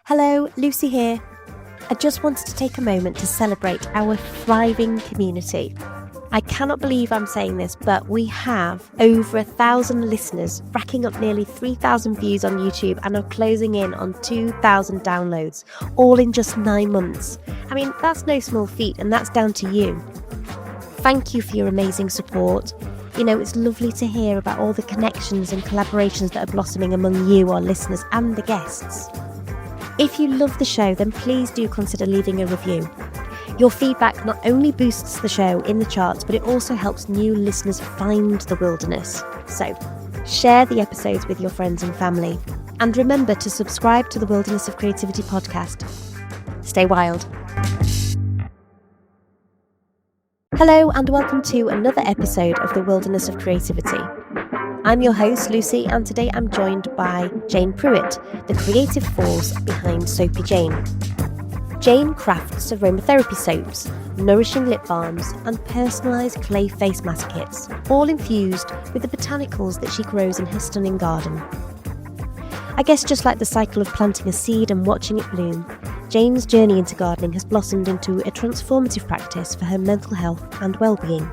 Hello, Lucy here. I just wanted to take a moment to celebrate our thriving community. I cannot believe I'm saying this, but we have over 1,000 listeners, racking up nearly 3,000 views on YouTube and are closing in on 2,000 downloads, all in just 9 months. I mean, that's no small feat, and that's down to you. Thank you for your amazing support. You know, it's lovely to hear about all the connections and collaborations that are blossoming among you, our listeners, and the guests. If you love the show, then please do consider leaving a review. Your feedback not only boosts the show in the charts, but it also helps new listeners find the wilderness. So, share the episodes with your friends and family. And remember to subscribe to the Wilderness of Creativity podcast. Stay wild. Hello, and welcome to another episode of the Wilderness of Creativity. I'm your host, Lucy, and today I'm joined by Jane Pruitt, the creative force behind Soapy Jane. Jane crafts aromatherapy soaps, nourishing lip balms, and personalised clay face mask kits, all infused with the botanicals that she grows in her stunning garden. I guess just like the cycle of planting a seed and watching it bloom, Jane's journey into gardening has blossomed into a transformative practice for her mental health and well-being.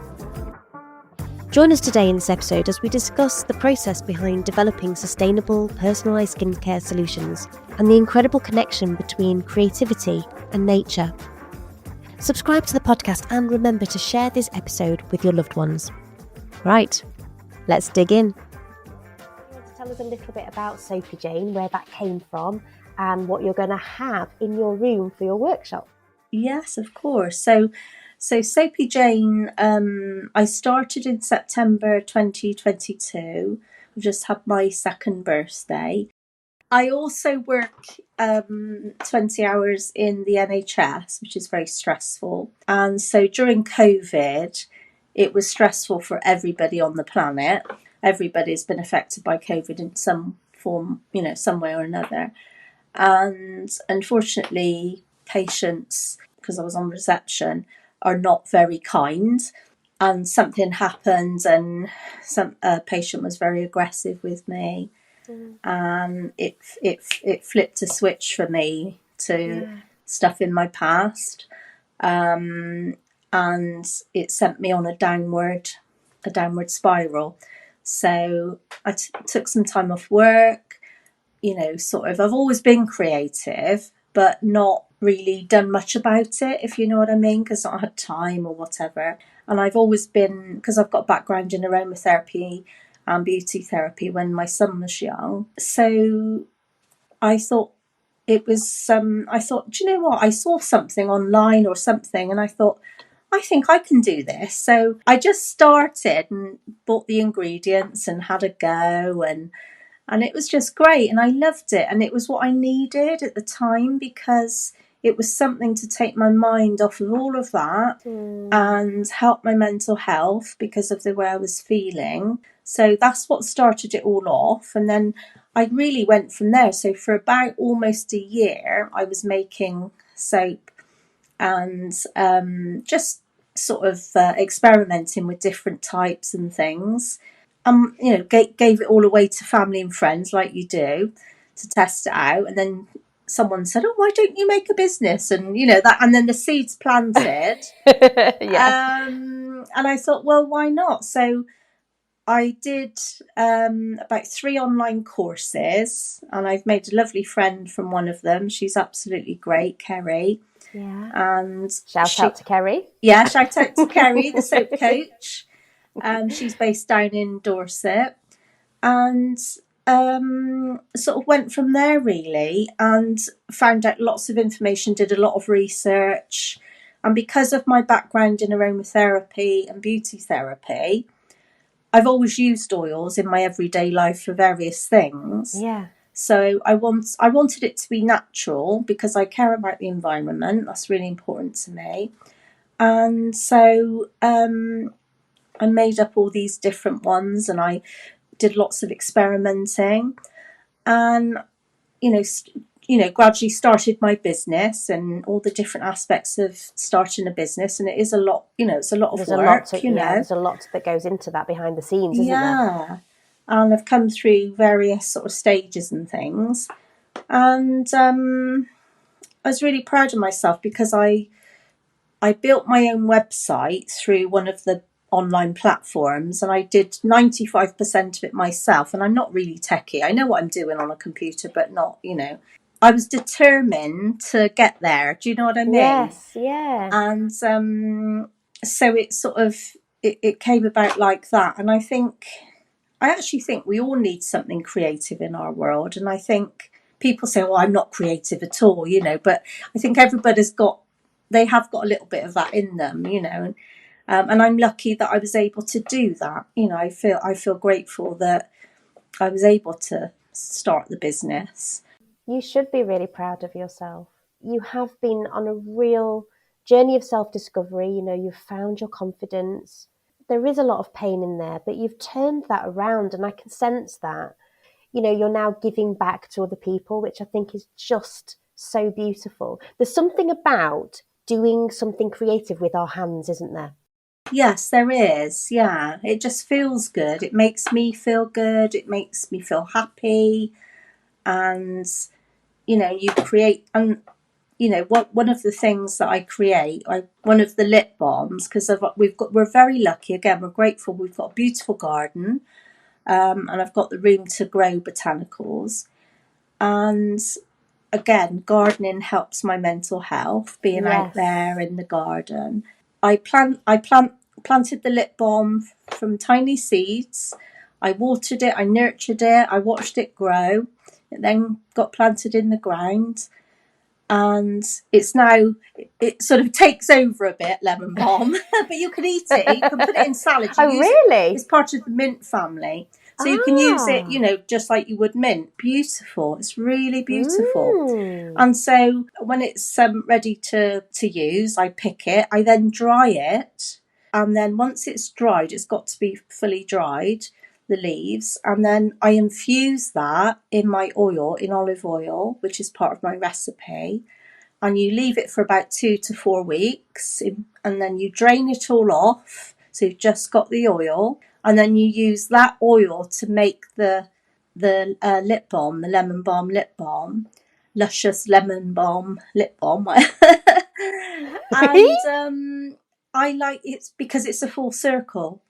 Join us today in this episode as we discuss the process behind developing sustainable, personalised skincare solutions and the incredible connection between creativity and nature. Subscribe to the podcast and remember to share this episode with your loved ones. Right, let's dig in. You want to tell us a little bit about Soapy Jane, where that came from, and what you're going to have in your room for your workshop? Yes, of course. So Soapy Jane, I started in September 2022. I've just had my second birthday. I also work 20 hours in the NHS, which is very stressful. And so during COVID, it was stressful for everybody on the planet. Everybody's been affected by COVID in some form, some way or another. And unfortunately, patients, because I was on reception, are not very kind, and something happened and a patient was very aggressive with me, and it flipped a switch for me to stuff in my past, and it sent me on a downward spiral. So I took some time off work. I've always been creative, but not really done much about it, if you know what I mean, because I not had time or whatever. And I've always been, because I've got a background in aromatherapy and beauty therapy when my son was young. So I thought do you know what? I saw something online or something, and I thought, I think I can do this. So I just started and bought the ingredients and had a go, and it was just great, and I loved it, and it was what I needed at the time, because it was something to take my mind off of all of that and help my mental health because of the way I was feeling. So that's what started it all off, and then I really went from there. So for about almost a year, I was making soap and just sort of experimenting with different types and things. Gave it all away to family and friends, like you do, to test it out. And then someone said, "Oh, why don't you make a business?" And that, and then the seeds planted. And I thought, well, why not? So I did about 3 online courses, and I've made a lovely friend from one of them. She's absolutely great, Kerry. Yeah. And shout out to Kerry. Yeah, shout out to Kerry, the soap coach. She's based down in Dorset, and sort of went from there really, and found out lots of information, did a lot of research, and because of my background in aromatherapy and beauty therapy, I've always used oils in my everyday life for various things. Yeah. So I wanted it to be natural because I care about the environment. That's really important to me. And so I made up all these different ones, and I did lots of experimenting, and gradually started my business and all the different aspects of starting a business. And it is a lot, it's a lot of work. There's a lot that goes into that behind the scenes, isn't there? And I've come through various sort of stages and things, And I was really proud of myself because I built my own website through one of the online platforms, and I did 95% of it myself. And I'm not really techie. I know what I'm doing on a computer, but not, I was determined to get there. Do you know what I mean? Yes, yeah. And so it sort of, it came about like that. And I actually think we all need something creative in our world. And I think people say, well, I'm not creative at all, but I think they have got a little bit of that in them, and I'm lucky that I was able to do that. I feel grateful that I was able to start the business. You should be really proud of yourself. You have been on a real journey of self-discovery. You've found your confidence. There is a lot of pain in there, but you've turned that around, and I can sense that. You're now giving back to other people, which I think is just so beautiful. There's something about doing something creative with our hands, isn't there? Yes, there is. Yeah, it just feels good. It makes me feel good. It makes me feel happy. And, you create, and, one of the things that I create, one of the lip balms, because we're very lucky. Again, we're grateful. We've got a beautiful garden, and I've got the room to grow botanicals. And again, gardening helps my mental health, being out there in the garden. I planted the lip balm from tiny seeds. I watered it, I nurtured it, I watched it grow. It then got planted in the ground, and it's now, it sort of takes over a bit, lemon balm, but you can eat it. You can put it in salad. Really? It's part of the mint family. So you can use it, just like you would mint. Beautiful. It's really beautiful. And so when it's ready to use, I pick it. I then dry it. And then once it's dried, it's got to be fully dried, the leaves. And then I infuse that in my oil, in olive oil, which is part of my recipe. And you leave it for about 2 to 4 weeks. And then you drain it all off. So you've just got the oil. And then you use that oil to make the lip balm, the lemon balm lip balm, luscious lemon balm lip balm. And I like it because it's a full circle.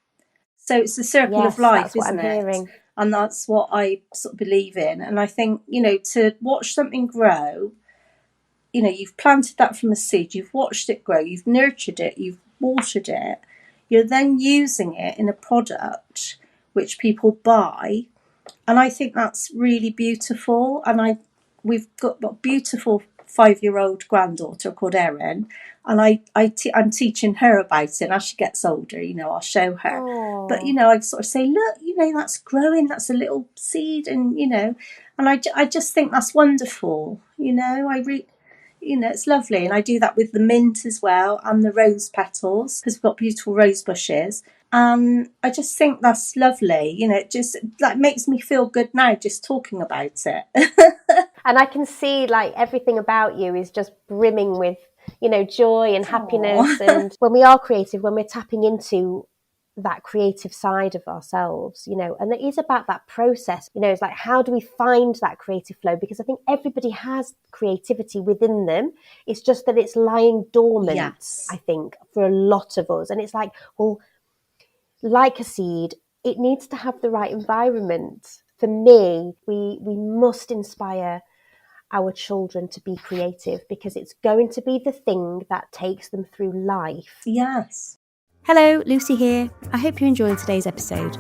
So it's the circle of life, that's what isn't I'm hearing. And that's what I sort of believe in. And I think, to watch something grow, you've planted that from a seed, you've watched it grow, you've nurtured it, you've watered it. You're then using it in a product which people buy. And I think that's really beautiful. And we've got a beautiful 5-year-old granddaughter called Erin. And I'm teaching her about it. And as she gets older, I'll show her. Aww. But, I sort of say, look, that's growing. That's a little seed. And, and I just think that's wonderful. It's lovely. And I do that with the mint as well and the rose petals because we've got beautiful rose bushes. And I just think that's lovely. It just makes me feel good now just talking about it. And I can see everything about you is just brimming with, joy and happiness. And when we are creative, when we're tapping into that creative side of ourselves, and it is about that process, it's like, how do we find that creative flow? Because I think everybody has creativity within them. It's just that it's lying dormant, yes. I think, for a lot of us. And it's like, well, like a seed, it needs to have the right environment. For me, we must inspire our children to be creative because it's going to be the thing that takes them through life. Yes. Hello, Lucy here. I hope you enjoyed today's episode.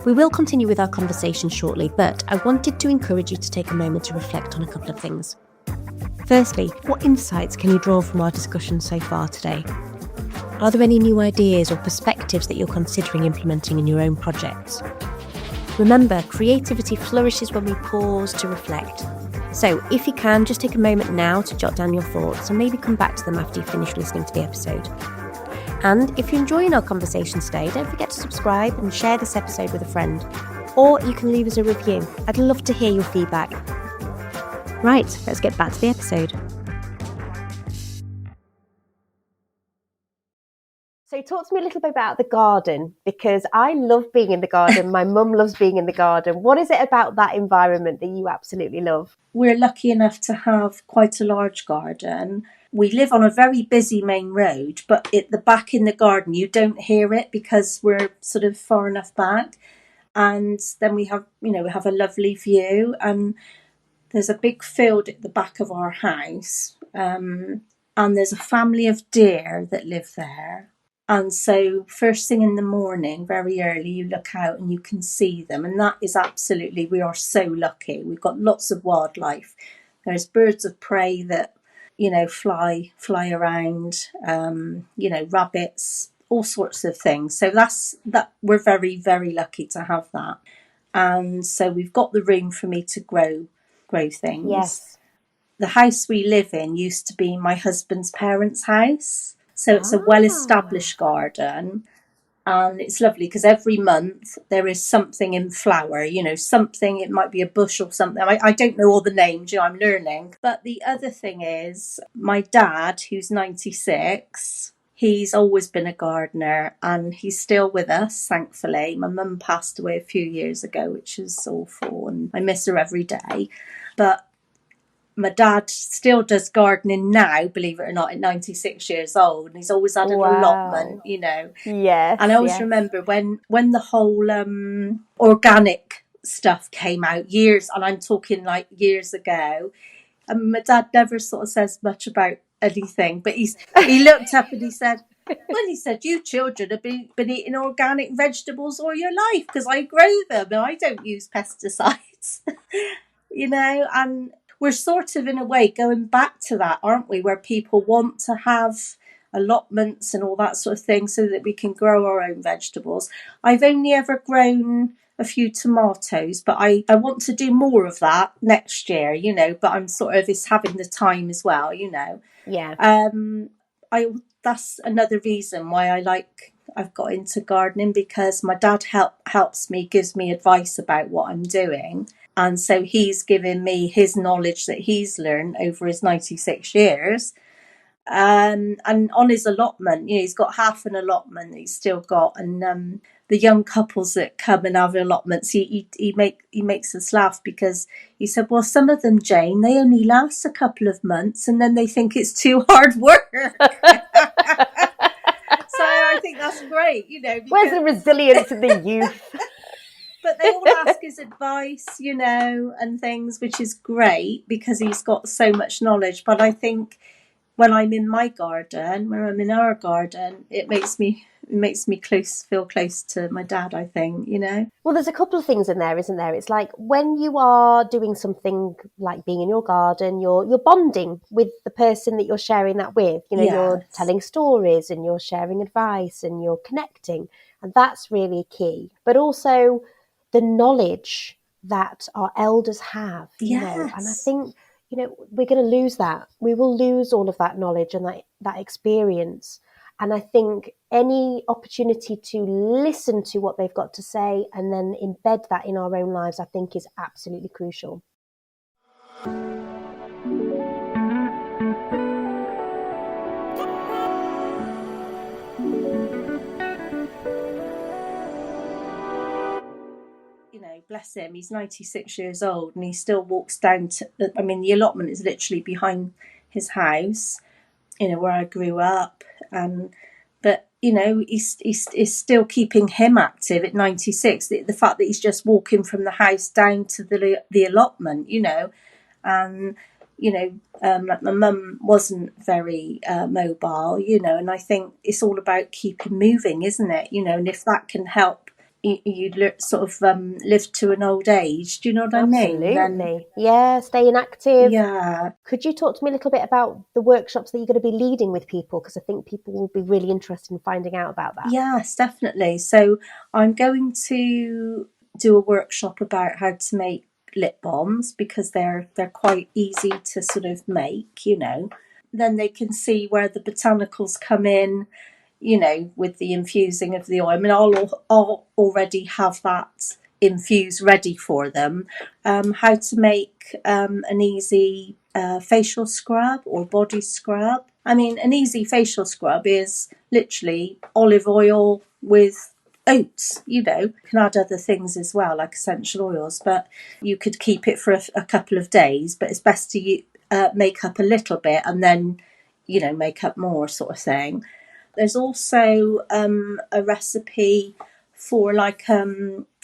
We will continue with our conversation shortly, but I wanted to encourage you to take a moment to reflect on a couple of things. Firstly, what insights can you draw from our discussion so far today? Are there any new ideas or perspectives that you're considering implementing in your own projects? Remember, creativity flourishes when we pause to reflect. So if you can, just take a moment now to jot down your thoughts and maybe come back to them after you've finished listening to the episode. And if you're enjoying our conversation today, don't forget to subscribe and share this episode with a friend. Or you can leave us a review. I'd love to hear your feedback. Right, let's get back to the episode. So So talk to me a little bit about the garden, because I love being in the garden. My mum loves being in the garden. What is it about that environment that you absolutely love? We're lucky enough to have quite a large garden. We live on a very busy main road, but at the back in the garden, you don't hear it because we're sort of far enough back. And then we have a lovely view, and there's a big field at the back of our house. And there's a family of deer that live there. And so first thing in the morning, very early, you look out and you can see them. And that is absolutely, we are so lucky. We've got lots of wildlife. There's birds of prey that, fly around, rabbits, all sorts of things. So that we're very, very lucky to have that. And so we've got the room for me to grow things. Yes. The house we live in used to be my husband's parents' house. So it's a well-established garden. And it's lovely because every month there is something in flower, something, it might be a bush or something. I don't know all the names, I'm learning. But the other thing is my dad, who's 96, he's always been a gardener and he's still with us, thankfully. My mum passed away a few years ago, which is awful, and I miss her every day. But my dad still does gardening now, believe it or not, at 96 years old. And he's always had an allotment, Yes. And I always remember when the whole organic stuff came out and I'm talking like years ago, and my dad never sort of says much about anything, but he looked up and he said, you children have been eating organic vegetables all your life because I grow them and I don't use pesticides, and we're sort of in a way going back to that, aren't we, where people want to have allotments and all that sort of thing so that we can grow our own vegetables. I've only ever grown a few tomatoes, but I want to do more of that next year, but I'm sort of, it's having the time as well, Yeah. That's another reason why I've got into gardening, because my dad helps me, gives me advice about what I'm doing. And so he's given me his knowledge that he's learned over his 96 years. And on his allotment, he's got half an allotment that he's still got. And the young couples that come and have allotments, he makes us laugh because he said, well, some of them, Jane, they only last a couple of months and then they think it's too hard work. So I think that's great, Where's the resilience in the youth? But they all ask his advice, and things, which is great because he's got so much knowledge. But I think when I'm in my garden, when I'm in our garden, it makes me feel close to my dad, I think, Well, there's a couple of things in there, isn't there? It's like when you are doing something like being in your garden, you're bonding with the person that you're sharing that with. Yes. You're telling stories and you're sharing advice and you're connecting. And that's really key. But also the knowledge that our elders have, Yes. and I think, we're going to lose that. We will lose all of that knowledge and that experience. And I think any opportunity to listen to what they've got to say and then embed that in our own lives, I think is absolutely crucial. Bless him, he's 96 years old and he still walks down to, the allotment is literally behind his house, where I grew up. But he's still keeping him active at 96. The fact that he's just walking from the house down to the allotment, and like my mum wasn't very mobile, and I think it's all about keeping moving, isn't it? And if that can help you sort of live to an old age, do you know what I mean? Absolutely. Yeah, staying active. Yeah. Could you talk to me a little bit about the workshops that you're going to be leading with people? Because I think people will be really interested in finding out about that. Yes, definitely. So I'm going to do a workshop about how to make lip balms because they're quite easy to sort of make, Then they can see where the botanicals come in, with the infusing of the oil. I'll already have that infused ready for them. How to make an easy facial scrub or body scrub. I mean, an easy facial scrub is literally olive oil with oats. You can add other things as well, like essential oils, but you could keep it for a couple of days, but it's best to make up a little bit and then, make up more, sort of thing. There's also a recipe for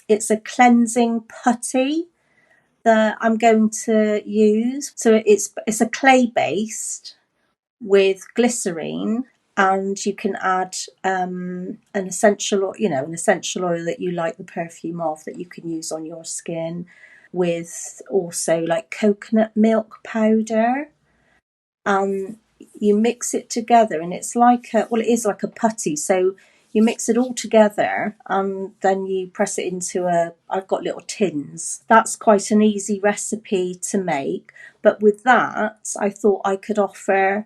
it's a cleansing putty that I'm going to use. So it's a clay based with glycerine, and you can add an essential oil that you like the perfume of, that you can use on your skin, with also like coconut milk powder. You mix it together, and it's like it is like a putty. So you mix it all together, and then you press it into I've got little tins. That's quite an easy recipe to make. But with that, I thought I could offer,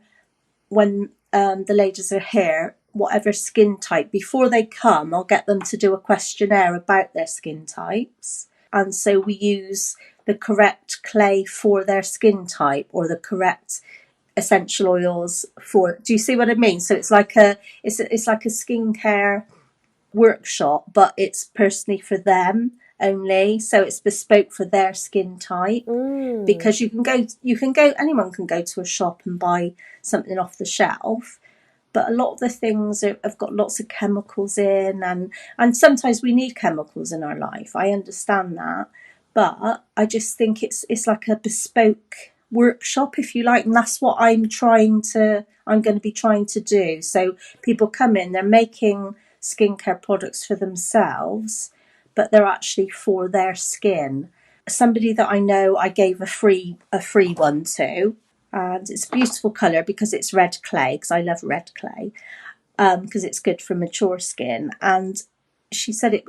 when the ladies are here, whatever skin type, before they come, I'll get them to do a questionnaire about their skin types. And so we use the correct clay for their skin type, or the correct essential oils for. Do you see what I mean? So it's like it's like a skincare workshop, but it's personally for them only. So it's bespoke for their skin type. Because anyone can go to a shop and buy something off the shelf, but a lot of the things have got lots of chemicals in, and sometimes we need chemicals in our life. I understand that, but I just think it's like a bespoke workshop, if you like, and that's what I'm going to be trying to do. So people come in, they're making skincare products for themselves, but they're actually for their skin. Somebody that I know, I gave a free one to, and it's a beautiful colour because it's red clay, because I love red clay, because it's good for mature skin. And she said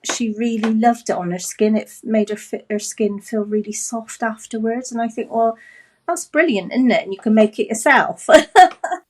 she really loved it on her skin. It made her skin feel really soft afterwards. And I think, well, that's brilliant, isn't it? And you can make it yourself.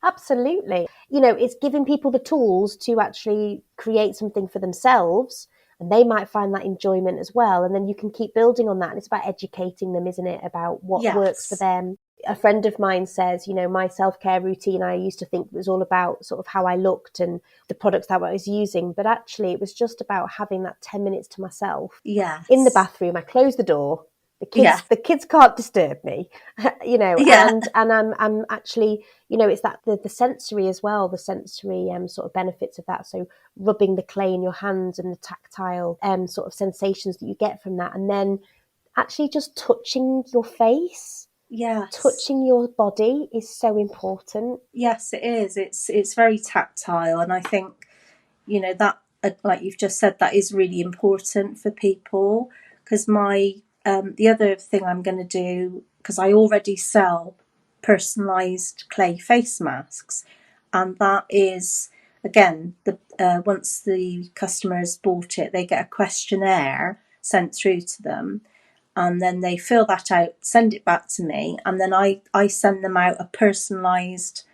Absolutely. It's giving people the tools to actually create something for themselves, and they might find that enjoyment as well. And then you can keep building on that. And it's about educating them, isn't it, about what works for them. A friend of mine says, my self-care routine, I used to think it was all about sort of how I looked and the products that I was using. But actually, it was just about having that 10 minutes to myself in the bathroom. I close the door. The kids can't disturb me, and I'm actually, it's that the sensory as well, the sensory sort of benefits of that. So rubbing the clay in your hands and the tactile sort of sensations that you get from that, and then actually just touching your face. Yes. Touching your body is so important. Yes, it is. It's very tactile, and I think, that, like you've just said, that is really important for people. Because the other thing I'm going to do, because I already sell personalised clay face masks, and that is, again, once the customer has bought it, they get a questionnaire sent through to them, and then they fill that out, send it back to me, and then I send them out a personalised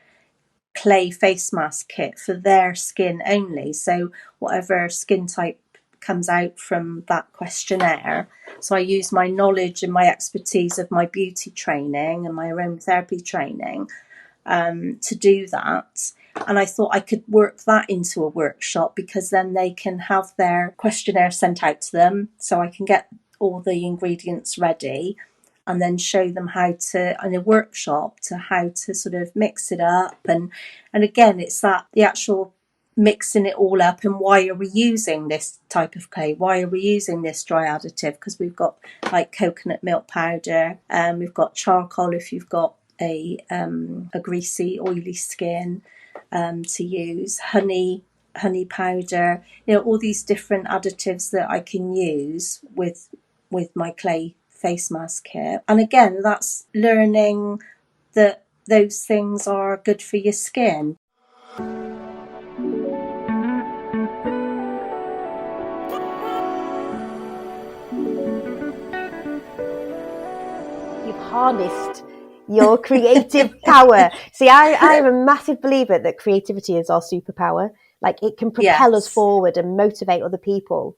clay face mask kit for their skin only. So whatever skin type comes out from that questionnaire. So I use my knowledge and my expertise of my beauty training and my aromatherapy training to do that. And I thought I could work that into a workshop, because then they can have their questionnaire sent out to them, so I can get all the ingredients ready, and then show them how to, in a workshop, how to sort of mix it up. And again, it's the actual mixing it all up, and why are we using this type of clay? Why are we using this dry additive? Because we've got like coconut milk powder, we've got charcoal if you've got a greasy, oily skin, to use honey powder, all these different additives that I can use with my clay face mask kit. And again, that's learning that those things are good for your skin. You've harnessed your creative power. See, I am a massive believer that creativity is our superpower. Like, it can propel us forward and motivate other people.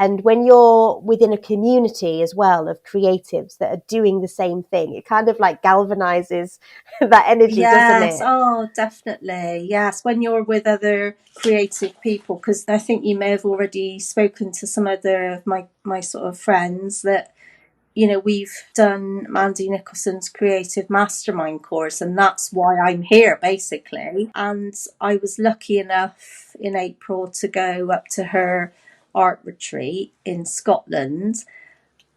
And when you're within a community as well of creatives that are doing the same thing, it kind of like galvanizes that energy, doesn't Yes, it? oh, definitely. Yes, when you're with other creative people, because I think you may have already spoken to some other of my sort of friends that, you know, we've done Mandy Nicholson's Creative Mastermind course, and that's why I'm here, basically. And I was lucky enough in April to go up to her art retreat in Scotland.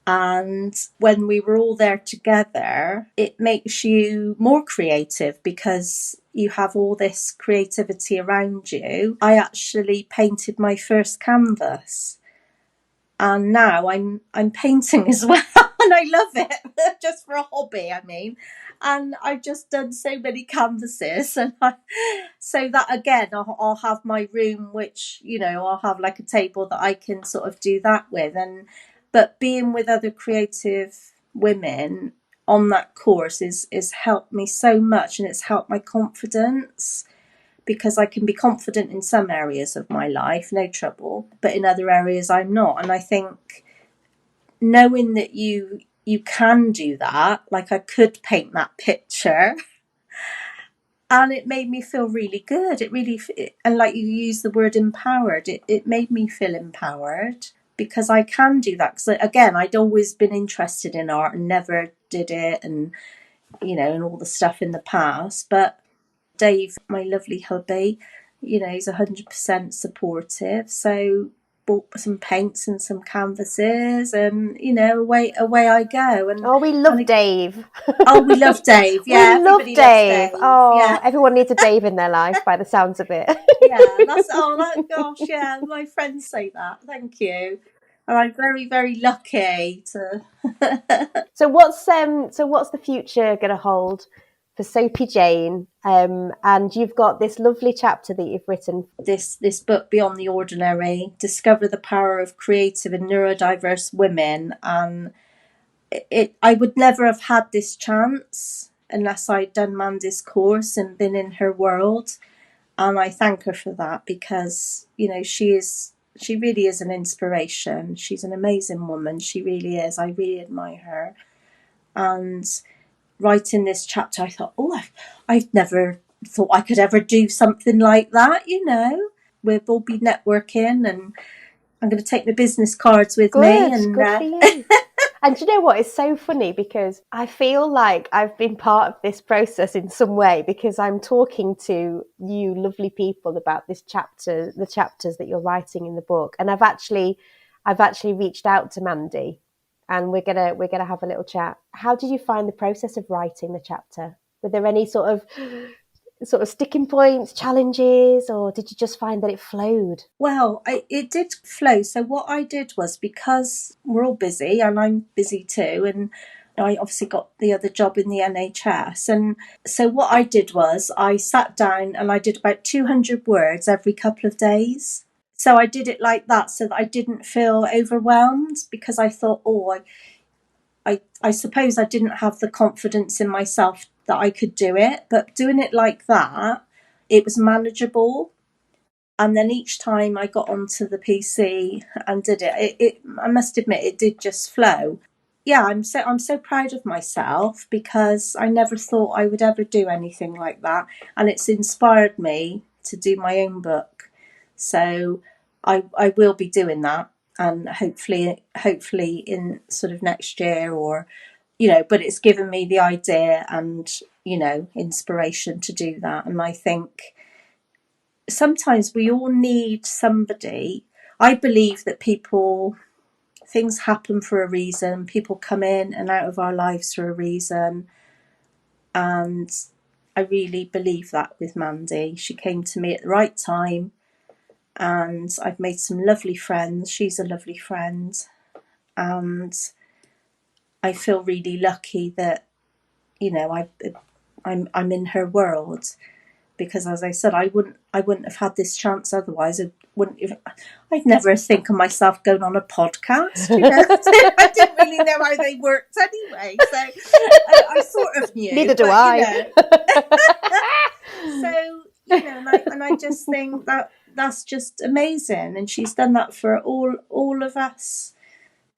And when we were all there together, it makes you more creative because you have all this creativity around you. I actually painted my first canvas, and now I'm painting as well, and I love it just for a hobby. I mean, and I've just done so many canvases, and so that again, I'll have my room, which, you know, I'll have like a table that I can sort of do that with, and but being with other creative women on that course is helped me so much, and it's helped my confidence, because I can be confident in some areas of my life, no trouble, but in other areas I'm not. And I think knowing that you can do that, like I could paint that picture, and it made me feel really good. It really, and like you use the word empowered, it made me feel empowered because I can do that. Because again, I'd always been interested in art and never did it, and you know, and all the stuff in the past. But Dave, my lovely hubby, you know, he's 100% supportive. So bought some paints and some canvases, and you know, away I go. And Oh, we love Dave. Oh, we love Dave. We Yeah, love everybody loves Dave. Dave. Oh, Yeah, everyone needs a Dave in their life by the sounds of it. yeah. That's gosh, yeah. My friends say that. Thank you, and I'm very, very lucky to. So what's the future going to hold for Soapy Jane? And you've got this lovely chapter that you've written. This book, Beyond the Ordinary: Discover the Power of Creative and Neurodiverse Women, and I would never have had this chance unless I'd done Mandy's course and been in her world. And I thank her for that, because, you know, she really is an inspiration. She's an amazing woman. She really is. I really admire her. And writing this chapter, I thought, oh, I've never thought I could ever do something like that, you know. We'll all be networking, and I'm going to take my business cards with me. And Good for you. And do you know what? It's so funny because I feel like I've been part of this process in some way, because I'm talking to you lovely people about the chapters that you're writing in the book. And I've actually reached out to Mandy, and we're gonna have a little chat. How did you find the process of writing the chapter? Were there any sort of sticking points, challenges, or did you just find that it flowed? Well, it did flow. So what I did was, because we're all busy and I'm busy too, and I obviously got the other job in the NHS. And so what I did was I sat down and I did about 200 words every couple of days. So I did it like that so that I didn't feel overwhelmed, because I thought, oh, I suppose I didn't have the confidence in myself that I could do it. But doing it like that, it was manageable. And then each time I got onto the PC and did it, I must admit, it did just flow. Yeah, I'm so proud of myself, because I never thought I would ever do anything like that, and it's inspired me to do my own book. So I will be doing that, and hopefully in sort of next year, or you know, but it's given me the idea and, you know, inspiration to do that. And I think sometimes we all need somebody. I believe that things happen for a reason. People come in and out of our lives for a reason. And I really believe that with Mandy. She came to me at the right time, and I've made some lovely friends. She's a lovely friend. And I feel really lucky that, you know, I'm in her world. Because, as I said, I wouldn't have had this chance otherwise. I'd never think of myself going on a podcast, you know. I didn't really know how they worked anyway, so I sort of knew. Neither do but, I. You know. So, you know, and I just think that that's just amazing. And she's done that for all of us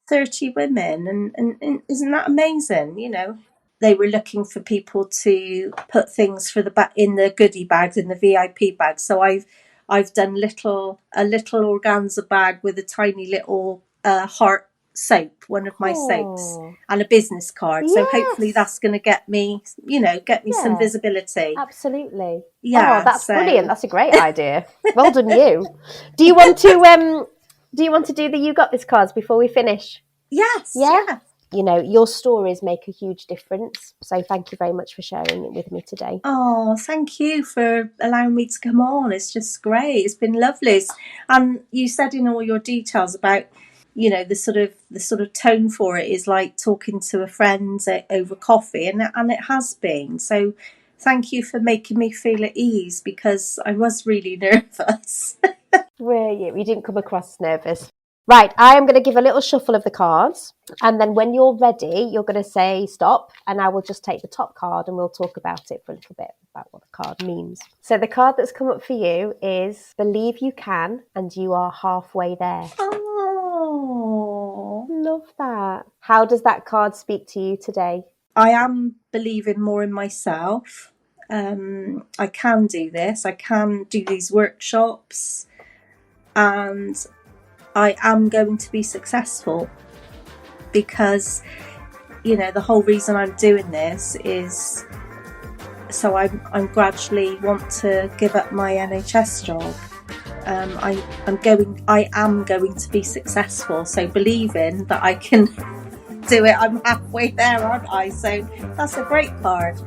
30 women. And isn't that amazing? You know, they were looking for people to put things for in the goodie bags, in the VIP bags. So I've done a little organza bag with a tiny little heart soap, one of my soaps, and a business card. So hopefully that's going to get me some visibility. Absolutely. Yeah. Oh, that's brilliant. That's a great idea. Well done, you. Do you want to do the You Got This cards before we finish? Yes. Yeah. You know, your stories make a huge difference. So thank you very much for sharing it with me today. Oh, thank you for allowing me to come on. It's just great. It's been lovely. And you said in all your details about, you know, the sort of tone for it is like talking to a friend over coffee, and it has been. So thank you for making me feel at ease, because I was really nervous. Were you? You didn't come across nervous. Right, I am going to give a little shuffle of the cards, and then when you're ready, you're going to say stop, and I will just take the top card and we'll talk about it for a little bit, about what the card means. So the card that's come up for you is Believe You Can, and you are halfway there. Oh, love that. How does that card speak to you today? I am believing more in myself. I can do this. I can do these workshops, and I am going to be successful, because, you know, the whole reason I'm doing this is so I'm gradually want to give up my NHS job. I am going to be successful. So believing that I can do it, I'm halfway there, aren't I? So that's a great card.